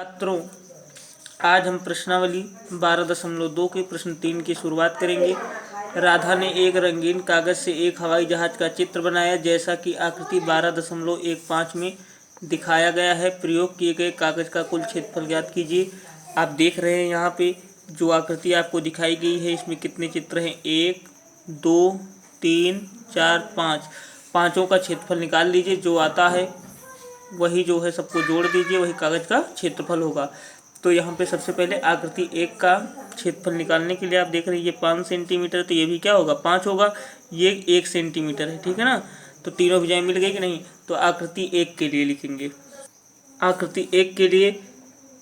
छात्रों, आज हम प्रश्नावली 12.2 के प्रश्न 3 की शुरुआत करेंगे। राधा ने एक रंगीन कागज से एक हवाई जहाज का चित्र बनाया जैसा कि आकृति 12.15 में दिखाया गया है। प्रयोग किए गए कागज का कुल क्षेत्रफल ज्ञात कीजिए। आप देख रहे हैं यहाँ पे जो आकृति आपको दिखाई गई है, इसमें कितने चित्र हैं? 1, 2, 3, 4, 5। पाँचों का क्षेत्रफल निकाल लीजिए। जो आता है वही जो है सबको जोड़ दीजिए, वही कागज का क्षेत्रफल होगा। तो यहाँ पे सबसे पहले आकृति 1 का क्षेत्रफल निकालने के लिए आप देख रहे हैं ये 5 सेंटीमीटर, तो ये भी क्या होगा? 5 होगा। ये 1 सेंटीमीटर है, ठीक है ना। तो तीनों भुजाएं मिल गई कि नहीं? तो आकृति 1 के लिए लिखेंगे। आकृति 1 के लिए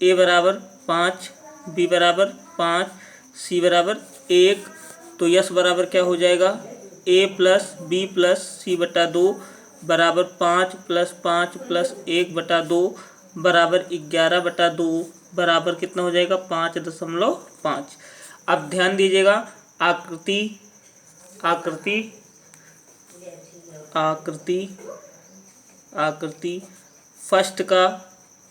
a बराबर 5, b बराबर 5, c बराबर 1। तो यश बराबर क्या हो जाएगा? a प्लस बी प्लस सी बटा 2 बराबर 5 प्लस 5 प्लस 1/2 बराबर 11/2 बराबर कितना हो जाएगा? 5.5। अब ध्यान दीजिएगा, आकृति आकृति आकृति आकृति फर्स्ट का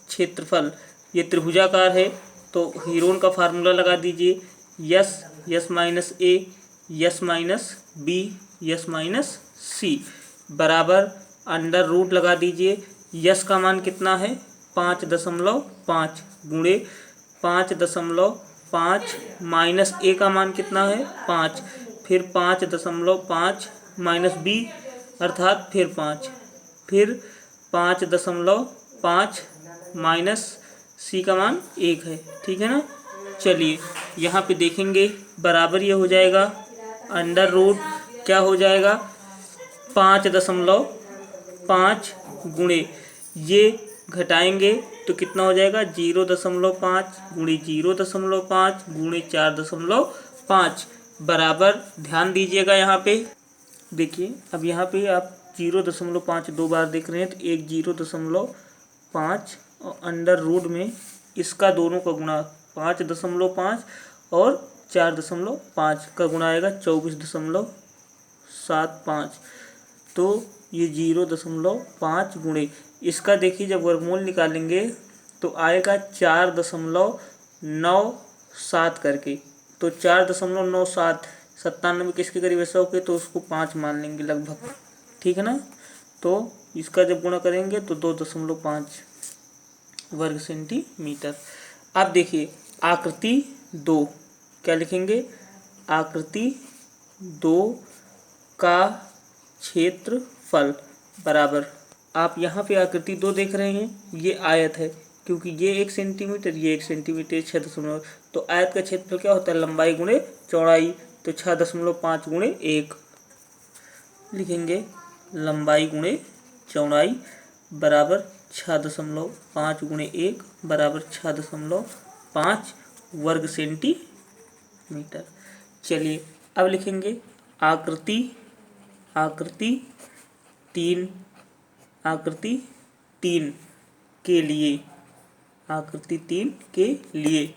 क्षेत्रफल ये त्रिभुजाकार है, तो हीरोन का फार्मूला लगा दीजिए। S minus a, s minus b, s minus c बराबर अंडर रूट लगा दीजिए। यस का मान कितना है? 5.5 गुणे 5.5 माइनस ए का मान कितना है? 5, फिर 5.5 माइनस बी अर्थात फिर 5, फिर 5.5 माइनस सी का मान 1 है, ठीक है ना। चलिए यहाँ पे देखेंगे बराबर ये हो जाएगा अंडर रूट क्या हो जाएगा? 5.5 गुणे ये घटाएंगे तो कितना हो जाएगा? 0.5 गुणे 0.5 गुणे 4.5 बराबर, ध्यान दीजिएगा यहाँ पे देखिए। अब यहाँ पे आप 0.5 दो बार देख रहे हैं, तो एक 0.5 और अंडर रूट में इसका दोनों का गुणा 5.5 और 4.5 का गुणा आएगा 24.75। तो ये 0.5 गुणे इसका देखिए जब वर्गमूल निकालेंगे तो आएगा 4.97 करके। तो 4.97 97 किसके करीब है? 100 के, तो उसको 5 मान लेंगे लगभग, ठीक है ना। तो इसका जब गुणा करेंगे तो 2.5 वर्ग सेंटीमीटर। अब देखिए आकृति 2 क्या लिखेंगे? आकृति 2 का क्षेत्रफल बराबर, आप यहाँ पे आकृति 2 देख रहे हैं, ये आयत है क्योंकि ये 1 सेंटीमीटर, ये 1 सेंटीमीटर 6.5। तो आयत का क्षेत्रफल क्या होता है? लंबाई गुणे चौड़ाई। तो 6.5 गुणे 1 लिखेंगे, लंबाई गुणे चौड़ाई बराबर 6.5 गुणे 1 बराबर 6.5 वर्ग सेंटीमीटर। चलिए अब लिखेंगे आकृति 3 के लिए। आकृति 3 के लिए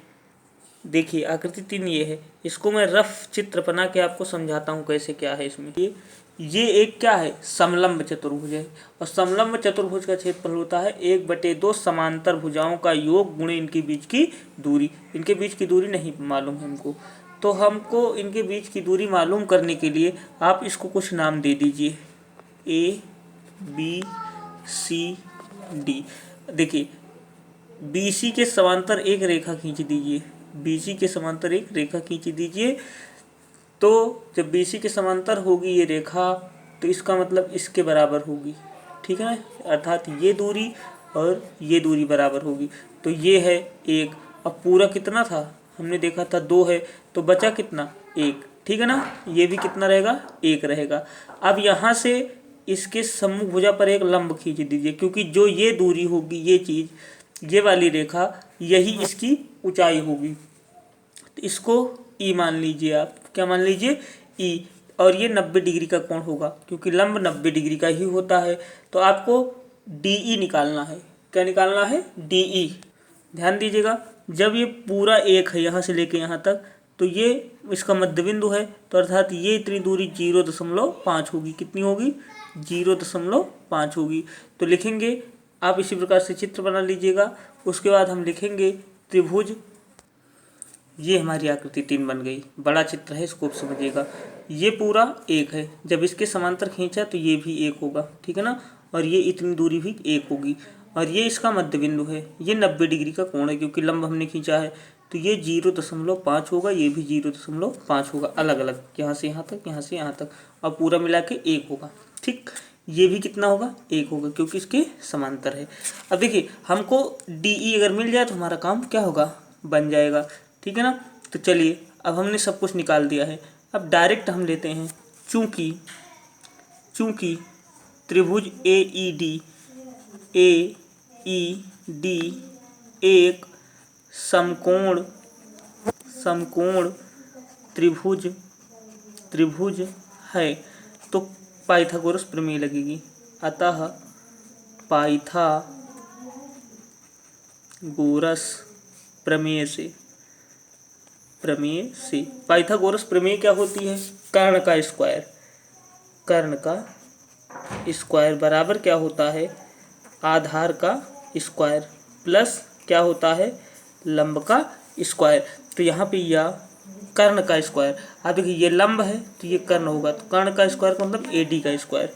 देखिए आकृति 3 ये है, इसको मैं रफ चित्र बना के आपको समझाता हूँ कैसे क्या है इसमें। ये एक क्या है? समलंब चतुर्भुज है, और समलंब चतुर्भुज का क्षेत्रफल होता है 1/2 समांतर भुजाओं का योग गुणे इनके बीच की दूरी। इनके बीच की दूरी नहीं मालूम है हमको, तो हमको इनके बीच की दूरी मालूम करने के लिए आप इसको कुछ नाम दे दीजिए, ए बी सी डी। देखिए BC के समांतर एक रेखा खींच दीजिए, BC के समांतर एक रेखा खींच दीजिए। तो जब BC के समांतर होगी ये रेखा तो इसका मतलब इसके बराबर होगी, ठीक है ना, अर्थात ये दूरी और ये दूरी बराबर होगी। तो ये है 1। अब पूरा कितना था? हमने देखा था 2 है, तो बचा कितना? 1, ठीक है ना। ये भी कितना रहेगा? 1 रहेगा। अब यहाँ से इसके सम्मुख भुजा पर एक लंब खींच दीजिए, क्योंकि जो ये दूरी होगी, ये चीज़, ये वाली रेखा, यही इसकी ऊंचाई होगी। तो इसको ई मान लीजिए आप। क्या मान लीजिए? ई। और ये 90 डिग्री का कोण होगा, क्योंकि लंब 90 डिग्री का ही होता है। तो आपको DE निकालना है। क्या निकालना है? DE। ध्यान दीजिएगा, जब ये पूरा 1 है यहाँ से लेके यहाँ तक, तो ये इसका मध्य बिंदु है, तो अर्थात ये इतनी दूरी 0.5 होगी। कितनी होगी? 0.5 होगी। तो लिखेंगे, आप इसी प्रकार से चित्र बना लीजिएगा। उसके बाद हम लिखेंगे त्रिभुज। ये हमारी आकृति 3 बन गई। बड़ा चित्र है, इसको समझिएगा। ये पूरा 1 है, जब इसके समांतर खींचा तो ये भी 1 होगा, ठीक है ना। और ये इतनी दूरी भी 1 होगी, और ये इसका मध्य बिंदु है। ये 90 डिग्री का कोण है, क्योंकि लंब हमने खींचा है। तो ये 0.5 होगा, ये भी 0.5 होगा, अलग अलग, यहाँ से यहाँ तक, यहाँ से यहाँ तक, और पूरा मिला के 1 होगा। ठीक, ये भी कितना होगा? 1 होगा, क्योंकि इसके समांतर है। अब देखिए, हमको DE अगर मिल जाए तो हमारा काम क्या होगा? बन जाएगा, ठीक है ना। तो चलिए, अब हमने सब कुछ निकाल दिया है। अब डायरेक्ट हम लेते हैं, चूंकि त्रिभुज AED एक समकोण त्रिभुज है, तो पाइथागोरस प्रमेय लगेगी। अतः पाइथागोरस प्रमेय से पाइथागोरस प्रमेय क्या होती है? कर्ण का स्क्वायर बराबर क्या होता है? आधार का स्क्वायर प्लस क्या होता है? लंब का स्क्वायर। तो यहाँ पे यह कर्ण का स्क्वायर, आप देखिए ये लंब है तो ये कर्ण होगा, तो कर्ण का स्क्वायर का मतलब AD का स्क्वायर।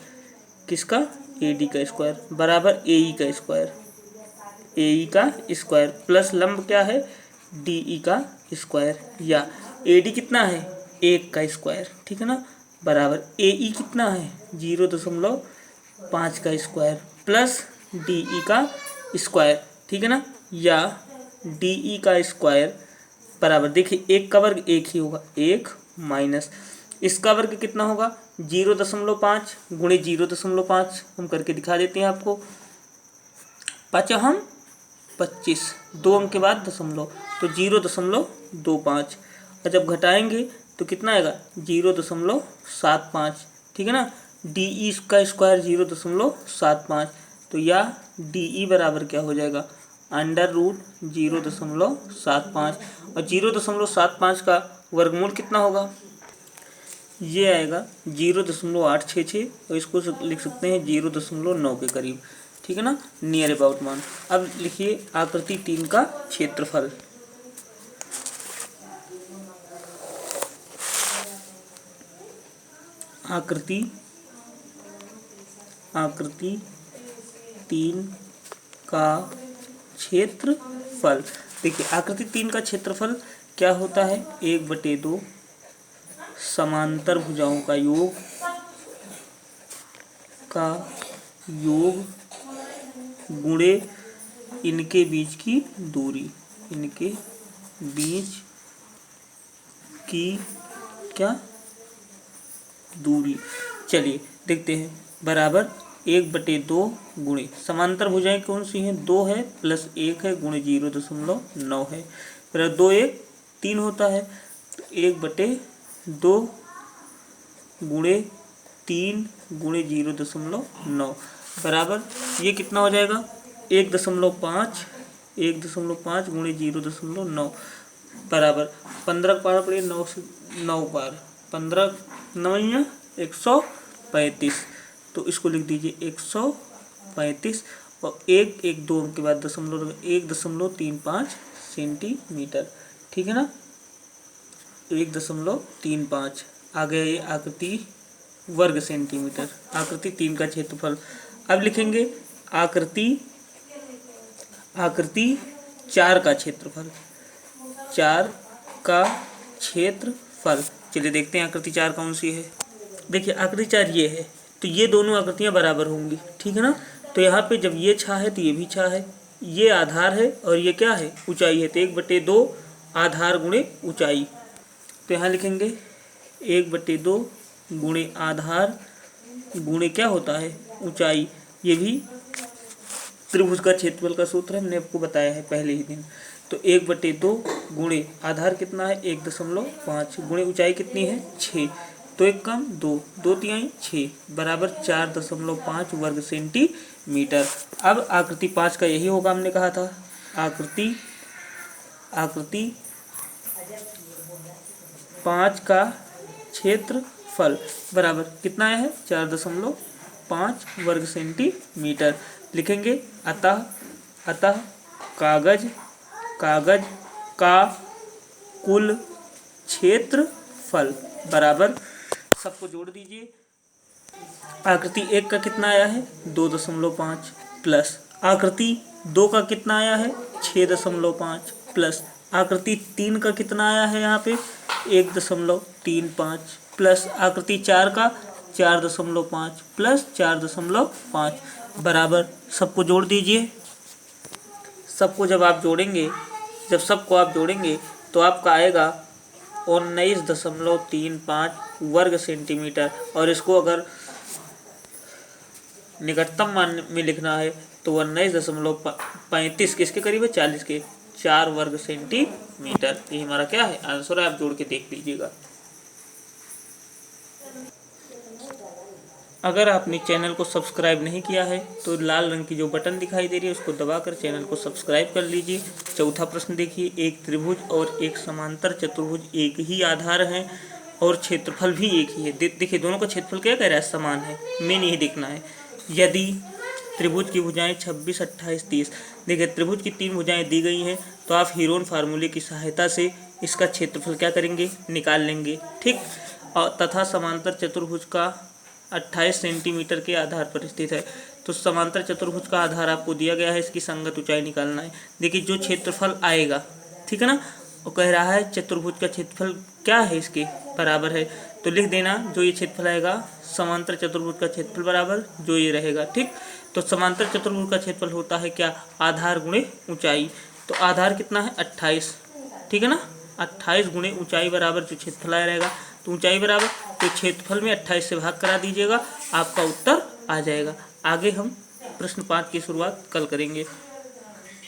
किसका? AD का स्क्वायर बराबर AE का स्क्वायर प्लस लंब क्या है? DE का स्क्वायर, या AD कितना है? 1 का स्क्वायर, ठीक है ना, बराबर AE कितना है? 0.5 का स्क्वायर प्लस DE का स्क्वायर, ठीक है ना, या DE का स्क्वायर बराबर, देखिए 1 का वर्ग 1 ही होगा, 1 माइनस इसका वर्ग कितना होगा? 0.5 गुणे 0.5 हम करके दिखा देते हैं आपको। 5 हम 25, 2 अंक के बाद दशमलव, तो 0.25, और जब घटाएंगे तो कितना आएगा? 0.75, ठीक है ना। DE का स्क्वायर 0.75, तो या DE बराबर क्या हो जाएगा? √0.75, और 0.75 का वर्गमूल कितना होगा? ये आएगा 0.866, और इसको लिख सकते हैं 0.9 के करीब, ठीक है ना, नियर अबाउट मान। अब लिखिए आकृति 3 का क्षेत्रफल। आकृति 3 का क्षेत्रफल, देखिए आकृति 3 का क्षेत्रफल क्या होता है? 1/2 समांतर भुजाओं का योग गुणे इनके बीच की दूरी, इनके बीच की क्या दूरी। चलिए देखते हैं, बराबर 1/2 गुणे समांतर भुजाएं कौन सी हैं? 2 है प्लस 1 है गुणे 0.9 है, फिर 2 1 3 होता है, तो 1/2 गुणे 3 गुणे 0.9 बराबर ये कितना हो जाएगा? 1.5 गुणे 0.9 बराबर 15 पार पड़े 9 से 9 पार, 15 9 135, तो इसको लिख दीजिए 135, और 1 1 2 के बाद दशमलव 1.35 सेंटीमीटर, ठीक है ना, 1.35 आ गया ये आकृति वर्ग सेंटीमीटर। आकृति 3 का क्षेत्रफल। अब लिखेंगे आकृति 4 का क्षेत्रफल। 4 का क्षेत्रफल, चलिए देखते हैं आकृति 4 कौन सी है। देखिए आकृति 4 ये है, तो ये दोनों आकृतियां बराबर होंगी, ठीक है ना। तो यहाँ पे जब ये छा है तो ये भी छा है, ये आधार है और ये क्या है? ऊंचाई है, तो 1/2 आधार गुणे ऊंचाई। तो यहाँ लिखेंगे 1/2 गुणे आधार गुणे क्या होता है? ऊंचाई। ये भी त्रिभुज का क्षेत्रफल का सूत्र है, हमने आपको बताया है पहले ही दिन। तो 1/2 गुणे आधार कितना है? 1.5 गुणे ऊंचाई कितनी है? 6, तो 1 कम 2, 2 तिहाई 6 बराबर 4.5 वर्ग सेंटीमीटर। अब आकृति 5 का यही होगा, हमने कहा था। आकृति 5 का क्षेत्रफल बराबर कितना है? 4.5 वर्ग सेंटीमीटर। लिखेंगे अतः कागज का कुल क्षेत्रफल बराबर, सबको जोड़ दीजिए। आकृति 1 का कितना आया है 2.5 प्लस आकृति 2 का कितना आया है 6.5 प्लस आकृति 3 का कितना आया है यहाँ पे 1.35 प्लस आकृति 4 का 4.5 प्लस 4.5 बराबर, सबको जोड़ दीजिए। सबको जब सबको आप जोड़ेंगे तो आपका आएगा 19.35 वर्ग सेंटीमीटर। और इसको अगर निकटतम मान में लिखना है तो 19.35 किसके करीब है 40 के 4 वर्ग सेंटीमीटर। ये हमारा क्या है आंसर है, आप जोड़ के देख लीजिएगा। अगर आपने चैनल को सब्सक्राइब नहीं किया है तो लाल रंग की जो बटन दिखाई दे रही है उसको दबाकर चैनल को सब्सक्राइब कर लीजिए। चौथा प्रश्न देखिए, एक त्रिभुज और एक समांतर चतुर्भुज एक ही आधार है और क्षेत्रफल भी एक ही है। देखिए दोनों का क्षेत्रफल क्या कह रहा है समान है, मेन यही देखना है। यदि त्रिभुज की भुजाएं 26, 28, 30, देखिए त्रिभुज की 3 भुजाएं दी गई हैं तो आप हीरोन फार्मूले की सहायता से इसका क्षेत्रफल क्या करेंगे निकाल लेंगे, ठीक। और तथा समांतर चतुर्भुज का 28 सेंटीमीटर के आधार पर स्थित है। तो समांतर चतुर्भुज का आधार आपको दिया गया है, इसकी संगत ऊंचाई निकालना है। देखिए जो क्षेत्रफल आएगा, ठीक है ना, वो कह रहा है चतुर्भुज का क्षेत्रफल क्या है इसके बराबर है, तो लिख देना जो ये क्षेत्रफल आएगा समांतर चतुर्भुज का क्षेत्रफल बराबर जो ये रहेगा, ठीक। तो समांतर चतुर्भुज का क्षेत्रफल होता है क्या आधार गुणे ऊंचाई। तो आधार कितना है 28, ठीक है ना, 28 गुणे ऊंचाई बराबर जो क्षेत्रफल आया रहेगा तो ऊंचाई बराबर तो क्षेत्रफल में 28 से भाग करा दीजिएगा, आपका उत्तर आ जाएगा। आगे हम प्रश्न 5 की शुरुआत कल करेंगे।